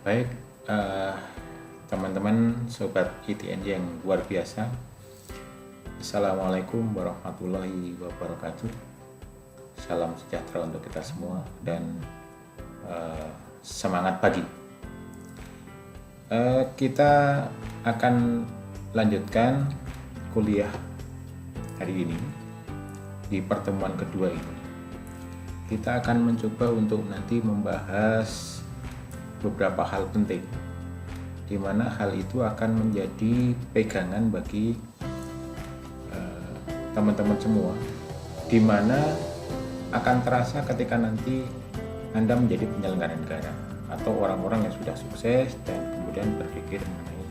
Baik, eh, teman-teman sobat ITNJ yang luar biasa. Assalamualaikum warahmatullahi wabarakatuh. Salam sejahtera untuk kita semua dan semangat pagi. Kita akan lanjutkan kuliah hari ini di pertemuan kedua ini. Kita akan mencoba untuk nanti membahas beberapa hal penting, di mana hal itu akan menjadi pegangan bagi teman-teman semua, di mana akan terasa ketika nanti Anda menjadi penyelenggara negara atau orang-orang yang sudah sukses dan kemudian berpikir mengenai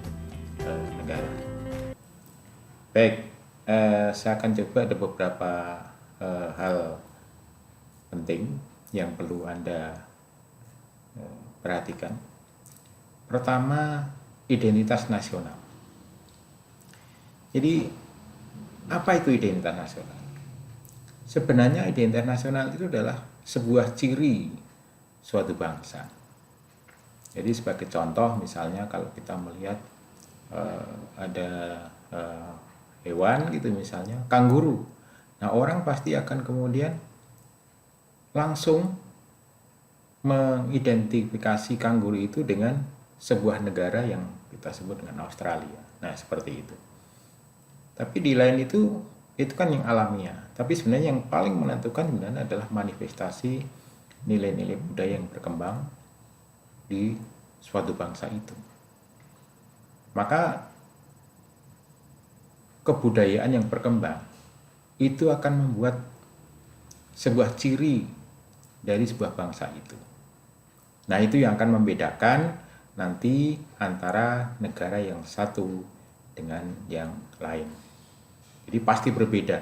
negara. Baik, saya akan coba ada beberapa hal penting yang perlu Anda perhatikan. Pertama, identitas nasional. Jadi, apa itu identitas nasional? Sebenarnya identitas nasional itu adalah sebuah ciri suatu bangsa. Jadi sebagai contoh, misalnya kalau kita melihat ada hewan gitu, misalnya kanguru. Nah, orang pasti akan kemudian langsung mengidentifikasi kanguru itu dengan sebuah negara yang kita sebut dengan Australia. Nah, seperti itu. Tapi di lain itu kan yang alamiah. Tapi sebenarnya yang paling menentukan sebenarnya adalah manifestasi nilai-nilai budaya yang berkembang di suatu bangsa itu. Maka kebudayaan yang berkembang itu akan membuat sebuah ciri dari sebuah bangsa itu. Nah, itu yang akan membedakan nanti antara negara yang satu dengan yang lain. Jadi pasti berbeda.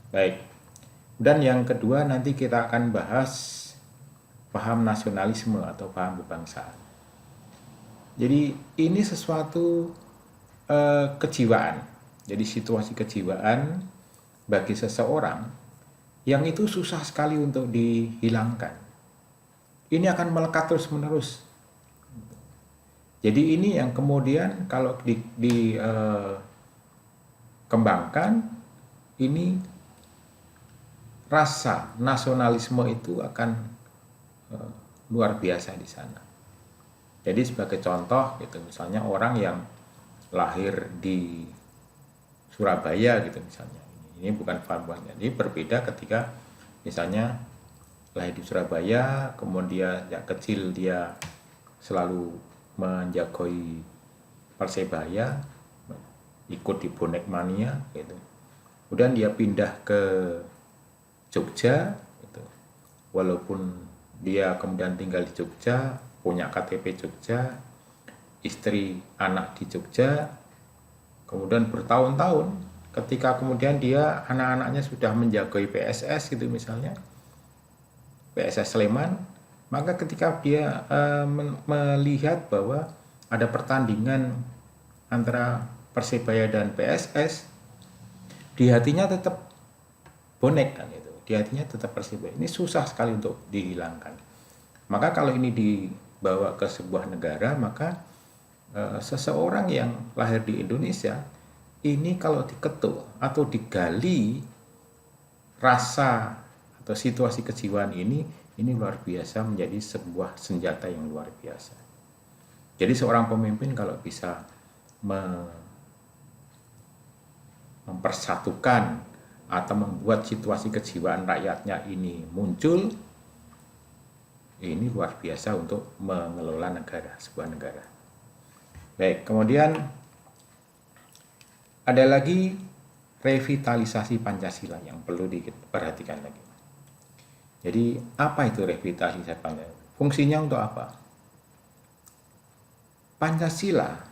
Baik. Dan yang kedua nanti kita akan bahas paham nasionalisme atau paham kebangsaan. Jadi ini sesuatu kejiwaan. Jadi situasi kejiwaan bagi seseorang yang itu susah sekali untuk dihilangkan. Ini akan melekat terus-menerus. Jadi ini yang kemudian kalau dikembangkan, ini rasa nasionalisme itu akan luar biasa di sana. Jadi sebagai contoh gitu, misalnya orang yang lahir di Surabaya gitu misalnya. Ini bukan farbannya. Ini berbeda ketika misalnya lahir di Surabaya, kemudian sejak kecil dia selalu menjagoi Persebaya, ikut di bonek mania gitu. Kemudian dia pindah ke Jogja gitu. Walaupun dia kemudian tinggal di Jogja, punya KTP Jogja, istri anak di Jogja, kemudian bertahun-tahun ketika kemudian dia anak-anaknya sudah menjagai PSS gitu misalnya, PSS Sleman, maka ketika dia melihat bahwa ada pertandingan antara Persebaya dan PSS, di hatinya tetap bonek kan itu, di hatinya tetap Persebaya. Ini susah sekali untuk dihilangkan. Maka kalau ini dibawa ke sebuah negara, maka seseorang yang lahir di Indonesia ini kalau diketuk atau digali rasa atau situasi kejiwaan ini luar biasa, menjadi sebuah senjata yang luar biasa. Jadi seorang pemimpin kalau bisa mempersatukan atau membuat situasi kejiwaan rakyatnya ini muncul, ini luar biasa untuk mengelola negara, sebuah negara. Baik, kemudian ada lagi revitalisasi Pancasila yang perlu diperhatikan lagi. Jadi apa itu revitalisasi Pancasila? Fungsinya untuk apa? Pancasila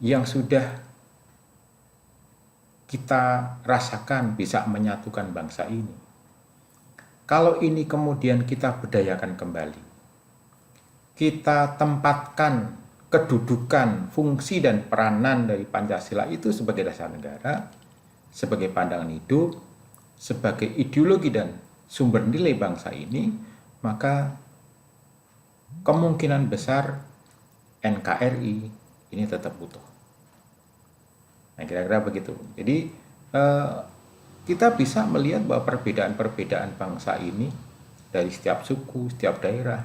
yang sudah kita rasakan bisa menyatukan bangsa ini, kalau ini kemudian kita berdayakan kembali, kita tempatkan kedudukan, fungsi dan peranan dari Pancasila itu sebagai dasar negara, sebagai pandangan hidup, sebagai ideologi dan sumber nilai bangsa ini, maka kemungkinan besar NKRI ini tetap utuh. Nah, kira-kira begitu. Jadi kita bisa melihat bahwa perbedaan-perbedaan bangsa ini dari setiap suku, setiap daerah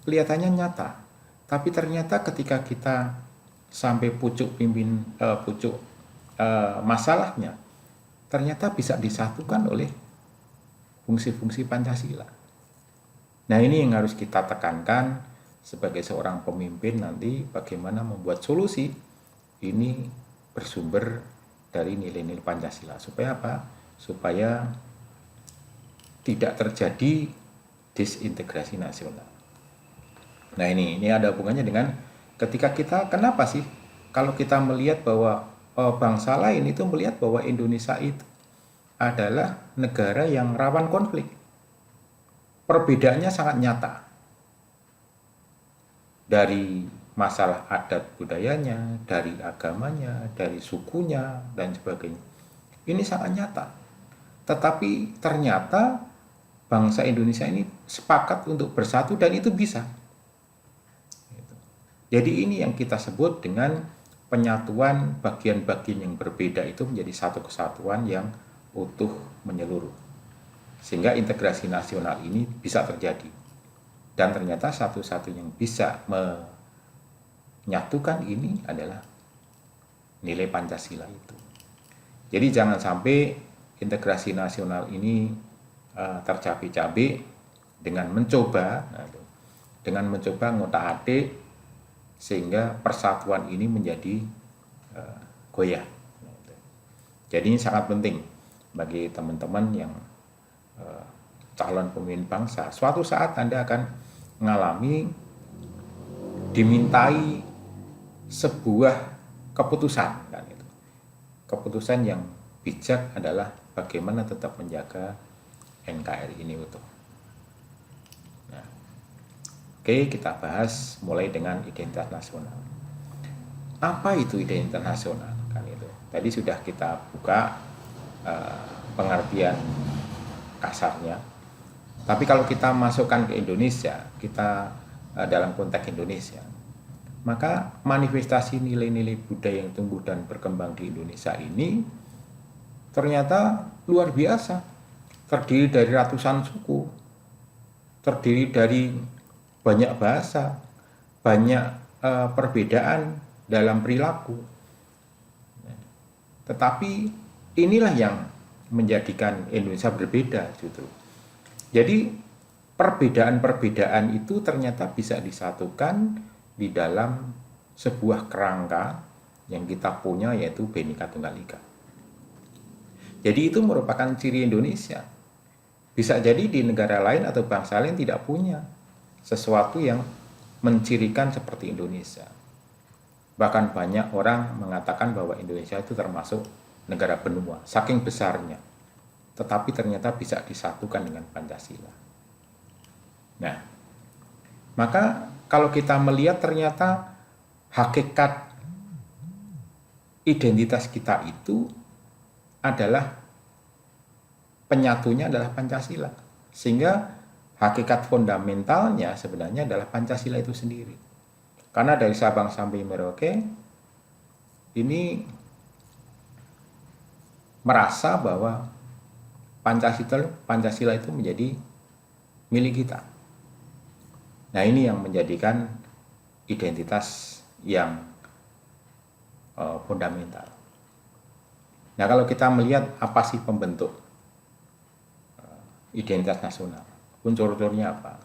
kelihatannya nyata. Tapi ternyata ketika kita sampai pucuk masalahnya, ternyata bisa disatukan oleh fungsi-fungsi Pancasila. Nah, ini yang harus kita tekankan sebagai seorang pemimpin nanti, bagaimana membuat solusi ini bersumber dari nilai-nilai Pancasila. Supaya apa? Supaya tidak terjadi disintegrasi nasional. Nah, ini ada hubungannya dengan ketika kita, kenapa sih kalau kita melihat bahwa bangsa lain itu melihat bahwa Indonesia itu adalah negara yang rawan konflik. Perbedaannya sangat nyata. Dari masalah adat budayanya, dari agamanya, dari sukunya, dan sebagainya. Ini sangat nyata. Tetapi ternyata bangsa Indonesia ini sepakat untuk bersatu dan itu bisa. Jadi ini yang kita sebut dengan penyatuan bagian-bagian yang berbeda itu menjadi satu kesatuan yang utuh menyeluruh. Sehingga integrasi nasional ini bisa terjadi. Dan ternyata satu-satunya yang bisa menyatukan ini adalah nilai Pancasila itu. Jadi jangan sampai integrasi nasional ini tercapai-capai dengan mencoba ngotak-atik sehingga persatuan ini menjadi goyah. Jadi ini sangat penting bagi teman-teman yang calon pemimpin bangsa. Suatu saat Anda akan mengalami dimintai sebuah keputusan, kan itu. Keputusan yang bijak adalah bagaimana tetap menjaga NKRI ini utuh. Nah, oke, kita bahas mulai dengan identitas nasional. Apa itu identitas nasional? Kan itu. Tadi sudah kita buka pengertian kasarnya. Tapi kalau kita masukkan ke Indonesia, kita dalam konteks Indonesia, maka manifestasi nilai-nilai budaya yang tumbuh dan berkembang di Indonesia ini ternyata luar biasa. Terdiri dari ratusan suku, terdiri dari banyak bahasa, banyak perbedaan dalam perilaku. Tetapi inilah yang menjadikan Indonesia berbeda justru. Jadi perbedaan-perbedaan itu ternyata bisa disatukan di dalam sebuah kerangka yang kita punya, yaitu Bhinneka Tunggal Ika. Jadi itu merupakan ciri Indonesia. Bisa jadi di negara lain atau bangsa lain tidak punya sesuatu yang mencirikan seperti Indonesia. Bahkan banyak orang mengatakan bahwa Indonesia itu termasuk negara benua, saking besarnya. Tetapi ternyata bisa disatukan dengan Pancasila. Nah, maka kalau kita melihat ternyata hakikat identitas kita itu adalah penyatunya adalah Pancasila. Sehingga hakikat fundamentalnya sebenarnya adalah Pancasila itu sendiri. Karena dari Sabang sampai Merauke ini merasa bahwa Pancasila itu menjadi milik kita. Nah, ini yang menjadikan identitas yang fundamental. Nah, kalau kita melihat apa sih pembentuk identitas nasional, unsur-unsurnya apa?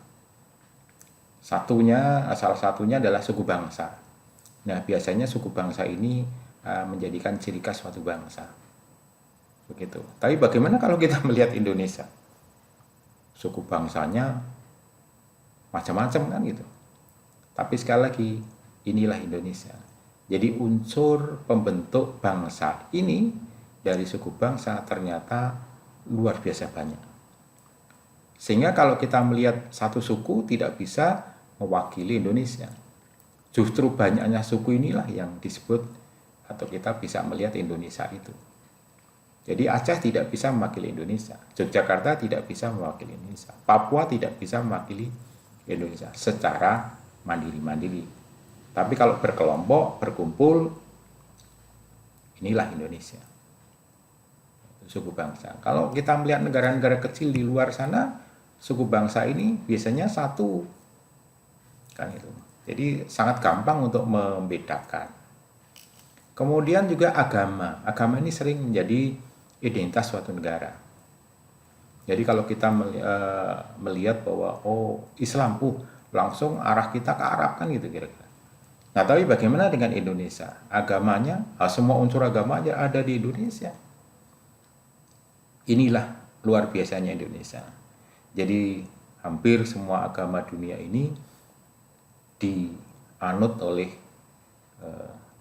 Salah satunya adalah suku bangsa. Nah, biasanya suku bangsa ini menjadikan ciri khas suatu bangsa. Begitu. Tapi bagaimana kalau kita melihat Indonesia? Suku bangsanya macam-macam kan gitu. Tapi sekali lagi, inilah Indonesia. Jadi unsur pembentuk bangsa ini dari suku bangsa ternyata luar biasa banyak. Sehingga kalau kita melihat satu suku tidak bisa mewakili Indonesia. Justru banyaknya suku inilah yang disebut atau kita bisa melihat Indonesia itu. Jadi Aceh tidak bisa mewakili Indonesia, Yogyakarta tidak bisa mewakili Indonesia, Papua tidak bisa mewakili Indonesia secara mandiri-mandiri. Tapi kalau berkelompok, berkumpul, inilah Indonesia, suku bangsa. Kalau kita melihat negara-negara kecil di luar sana, suku bangsa ini biasanya satu, kan itu. Jadi sangat gampang untuk membedakan. Kemudian juga agama. Agama ini sering menjadi identitas suatu negara. Jadi kalau kita melihat bahwa Islam, langsung arah kita ke Arab kan gitu kira-kira. Nah, tapi bagaimana dengan Indonesia? Agamanya, semua unsur agama aja ada di Indonesia. Inilah luar biasanya Indonesia. Jadi hampir semua agama dunia ini dianut oleh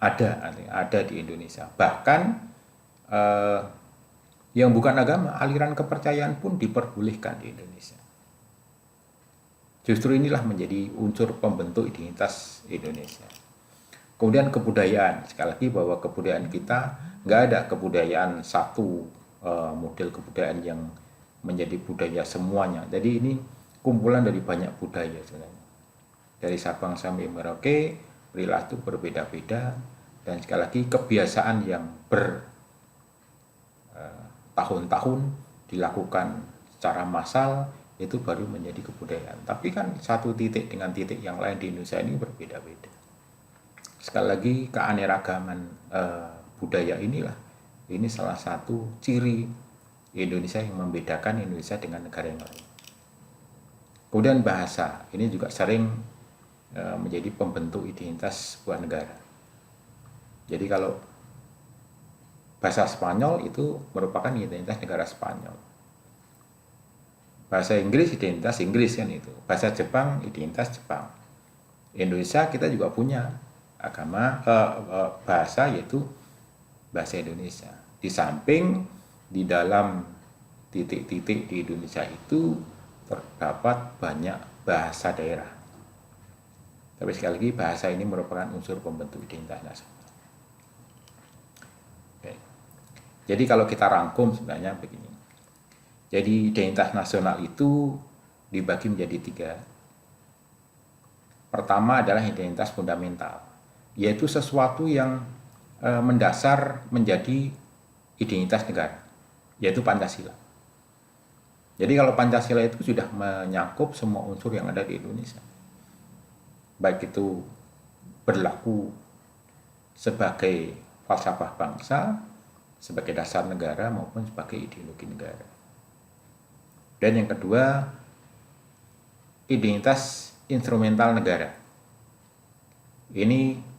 ada di Indonesia. Bahkan yang bukan agama, aliran kepercayaan pun diperbolehkan di Indonesia. Justru inilah menjadi unsur pembentuk identitas Indonesia. Kemudian kebudayaan, sekali lagi bahwa kebudayaan kita nggak ada kebudayaan satu model kebudayaan yang menjadi budaya semuanya. Jadi ini kumpulan dari banyak budaya sebenarnya. Dari Sabang sampai Merauke, perilaku berbeda-beda, dan sekali lagi kebiasaan yang bertahun-tahun dilakukan secara massal itu baru menjadi kebudayaan. Tapi kan satu titik dengan titik yang lain di Indonesia ini berbeda-beda. Sekali lagi keanekaragaman budaya ini salah satu ciri Indonesia yang membedakan Indonesia dengan negara yang lain. Kemudian bahasa ini juga sering menjadi pembentuk identitas sebuah negara. Jadi kalau bahasa Spanyol itu merupakan identitas negara Spanyol. Bahasa Inggris identitas Inggris kan itu. Bahasa Jepang identitas Jepang. Indonesia kita juga punya bahasa yaitu bahasa Indonesia. Di samping di dalam titik-titik di Indonesia itu terdapat banyak bahasa daerah. Tapi sekali lagi bahasa ini merupakan unsur pembentuk identitas nasional. Oke. Jadi kalau kita rangkum sebenarnya begini. Jadi identitas nasional itu dibagi menjadi 3. Pertama adalah identitas fundamental, yaitu sesuatu yang mendasar menjadi identitas negara, yaitu Pancasila. Jadi kalau Pancasila itu sudah menyangkup semua unsur yang ada di Indonesia, baik itu berlaku sebagai falsafah bangsa, sebagai dasar negara maupun sebagai ideologi negara. Dan yang kedua, identitas instrumental negara. Ini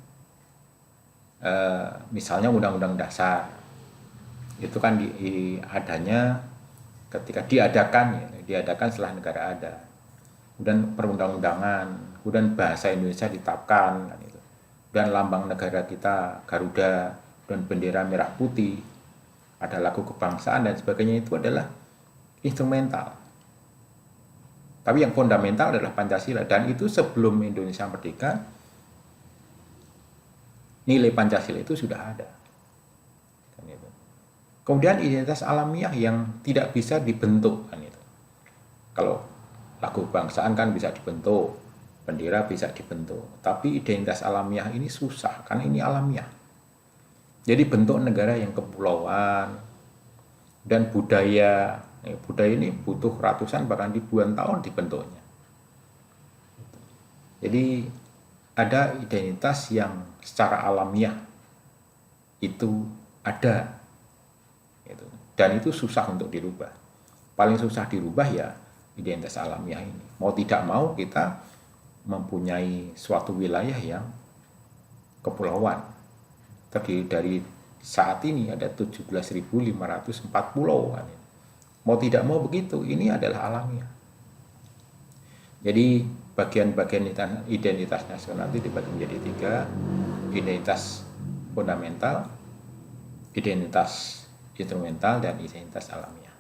misalnya Undang-Undang Dasar itu kan adanya ketika diadakan setelah negara ada. Kemudian perundang-undangan, kemudian bahasa Indonesia ditetapkan kan itu. Dan lambang negara kita Garuda dan bendera merah putih, ada lagu kebangsaan dan sebagainya, itu adalah instrumental. Tapi yang fundamental adalah Pancasila, dan itu sebelum Indonesia merdeka nilai Pancasila itu sudah ada. Kemudian identitas alamiah yang tidak bisa dibentuk kan itu. Kalau lagu kebangsaan kan bisa dibentuk, bendera bisa dibentuk, tapi identitas alamiah ini susah karena ini alamiah. Jadi bentuk negara yang kepulauan dan budaya ini butuh ratusan bahkan ribuan tahun dibentuknya. Jadi ada identitas yang secara alamiah itu ada, dan itu susah untuk dirubah. Paling susah dirubah ya identitas alamiah ini. Mau tidak mau kita mempunyai suatu wilayah yang kepulauan, terdiri dari saat ini ada 17.504 pulau kan. Mau tidak mau begitu, ini adalah alamiah. Jadi bagian-bagian identitas nasional itu dibagi menjadi 3: identitas fundamental, identitas instrumental, dan identitas alamiah.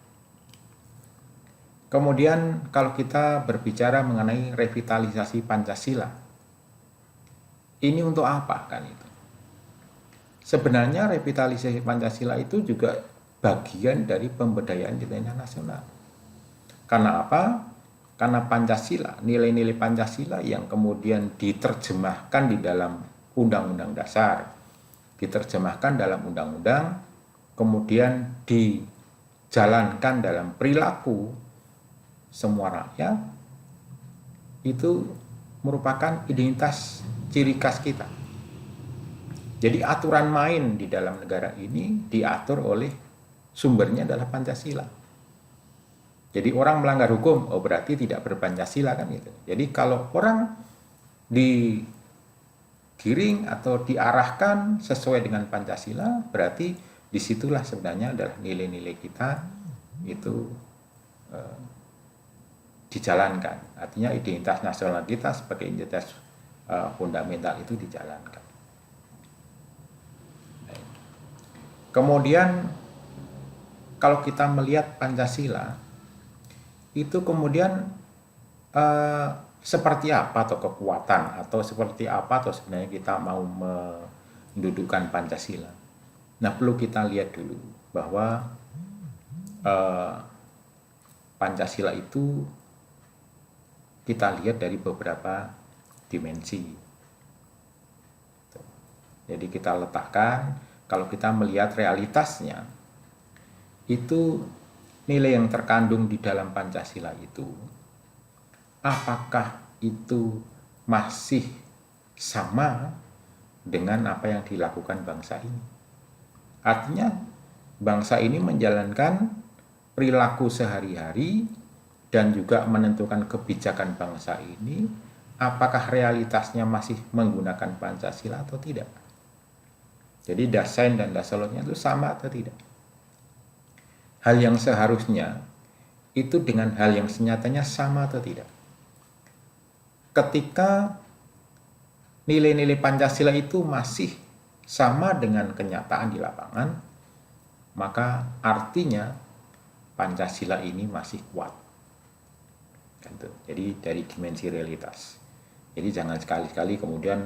Kemudian kalau kita berbicara mengenai revitalisasi Pancasila, ini untuk apa kan itu? Sebenarnya revitalisasi Pancasila itu juga bagian dari pemberdayaan identitas nasional. Karena apa? karena Pancasila, nilai-nilai Pancasila yang kemudian diterjemahkan di dalam Undang-Undang Dasar, diterjemahkan dalam undang-undang, kemudian dijalankan dalam perilaku semua rakyat, itu merupakan identitas ciri khas kita. Jadi aturan main di dalam negara ini diatur oleh sumbernya adalah Pancasila. Jadi orang melanggar hukum, oh berarti tidak berpancasila kan gitu. Jadi kalau orang digiring atau diarahkan sesuai dengan Pancasila, berarti disitulah sebenarnya adalah nilai-nilai kita itu dijalankan. Artinya identitas nasional kita sebagai identitas fundamental itu dijalankan. Kemudian kalau kita melihat Pancasila itu kemudian seperti apa atau kekuatan atau seperti apa atau sebenarnya kita mau mendudukkan Pancasila. Nah, perlu kita lihat dulu bahwa Pancasila itu kita lihat dari beberapa dimensi. Jadi kita letakkan, kalau kita melihat realitasnya, itu nilai yang terkandung di dalam Pancasila itu, apakah itu masih sama dengan apa yang dilakukan bangsa ini? Artinya bangsa ini menjalankan perilaku sehari-hari dan juga menentukan kebijakan bangsa ini, apakah realitasnya masih menggunakan Pancasila atau tidak? Jadi dasain dan dasalotnya itu sama atau tidak? Hal yang seharusnya itu dengan hal yang senyatanya sama atau tidak? Ketika nilai-nilai Pancasila itu masih sama dengan kenyataan di lapangan, maka artinya Pancasila ini masih kuat. Jadi dari dimensi realitas. Jadi jangan sekali-kali kemudian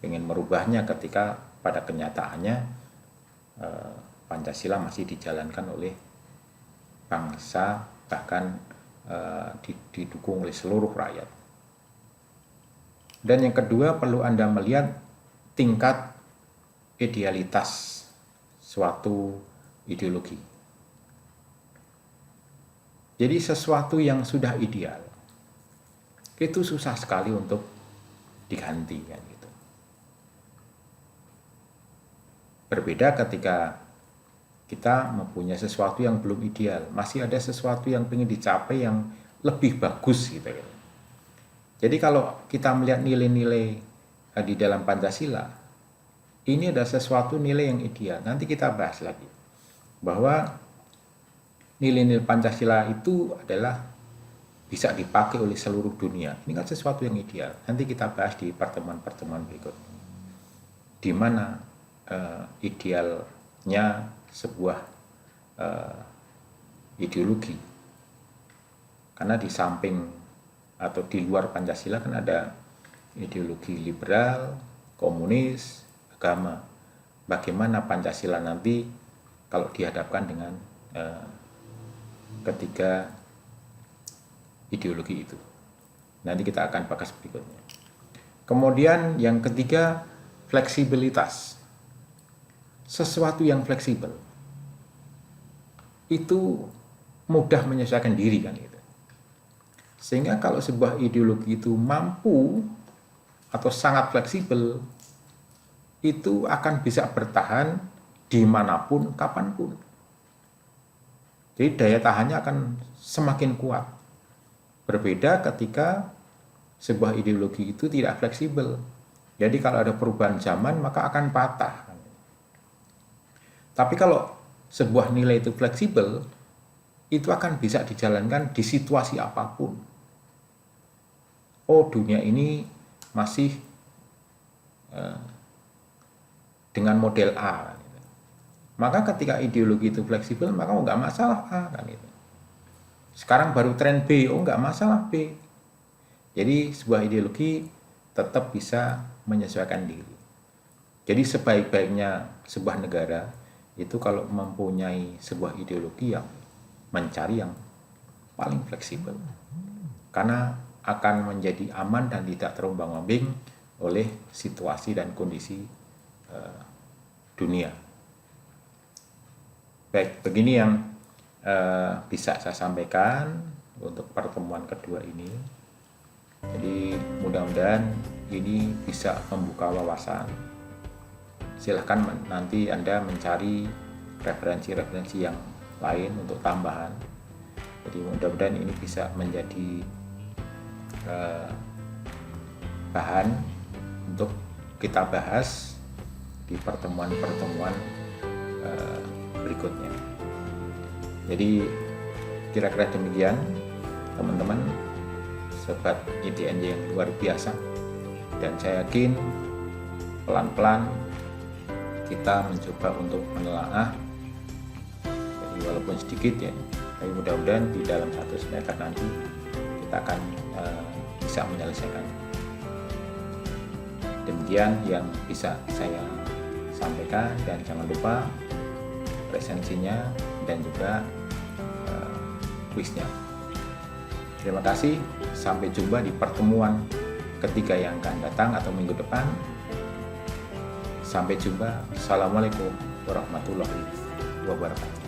ingin merubahnya ketika pada kenyataannya Pancasila masih dijalankan oleh bangsa, bahkan didukung oleh seluruh rakyat. Dan yang kedua, perlu Anda melihat tingkat idealitas suatu ideologi. Jadi sesuatu yang sudah ideal itu susah sekali untuk diganti kan gitu. Berbeda ketika kita mempunyai sesuatu yang belum ideal, masih ada sesuatu yang ingin dicapai yang lebih bagus gitu. Jadi kalau kita melihat nilai-nilai di dalam Pancasila, ini ada sesuatu nilai yang ideal. Nanti kita bahas lagi bahwa nilai-nilai Pancasila itu adalah bisa dipakai oleh seluruh dunia. Ini kan sesuatu yang ideal. Nanti kita bahas di pertemuan-pertemuan berikutnya. Di mana idealnya sebuah ideologi. Karena di samping atau di luar Pancasila kan ada ideologi liberal, komunis, agama. Bagaimana Pancasila nanti kalau dihadapkan dengan ketiga ideologi itu. Nanti kita akan bahas berikutnya. Kemudian yang ketiga, fleksibilitas. Sesuatu yang fleksibel itu mudah menyesuaikan diri kan gitu. Sehingga kalau sebuah ideologi itu mampu atau sangat fleksibel, itu akan bisa bertahan dimanapun, kapanpun. Jadi daya tahannya akan semakin kuat. Berbeda ketika sebuah ideologi itu tidak fleksibel. Jadi kalau ada perubahan zaman maka akan patah. Tapi kalau sebuah nilai itu fleksibel, itu akan bisa dijalankan di situasi apapun. Oh, dunia ini masih dengan model A. Maka ketika ideologi itu fleksibel, maka nggak masalah A kan itu. Sekarang baru tren B, oh nggak masalah B. Jadi sebuah ideologi tetap bisa menyesuaikan diri. Jadi sebaik-baiknya sebuah negara itu kalau mempunyai sebuah ideologi yang mencari yang paling fleksibel. karena akan menjadi aman dan tidak terombang-ambing oleh situasi dan kondisi dunia. Baik, begini yang bisa saya sampaikan untuk pertemuan kedua ini. Jadi mudah-mudahan ini bisa membuka wawasan. Silahkan nanti Anda mencari referensi-referensi yang lain untuk tambahan. Jadi mudah-mudahan ini bisa menjadi bahan untuk kita bahas di pertemuan-pertemuan berikutnya. Jadi kira-kira demikian teman-teman, sobat IDNY yang luar biasa, dan saya yakin pelan-pelan kita mencoba untuk menelaah, jadi walaupun sedikit ya, tapi mudah-mudahan di dalam 1 semester nanti kita akan bisa menyelesaikan. Demikian yang bisa saya sampaikan, dan jangan lupa presensinya dan juga kuisnya. Terima kasih, sampai jumpa di pertemuan ketiga yang akan datang atau minggu depan. Sampai jumpa. Assalamualaikum warahmatullahi wabarakatuh.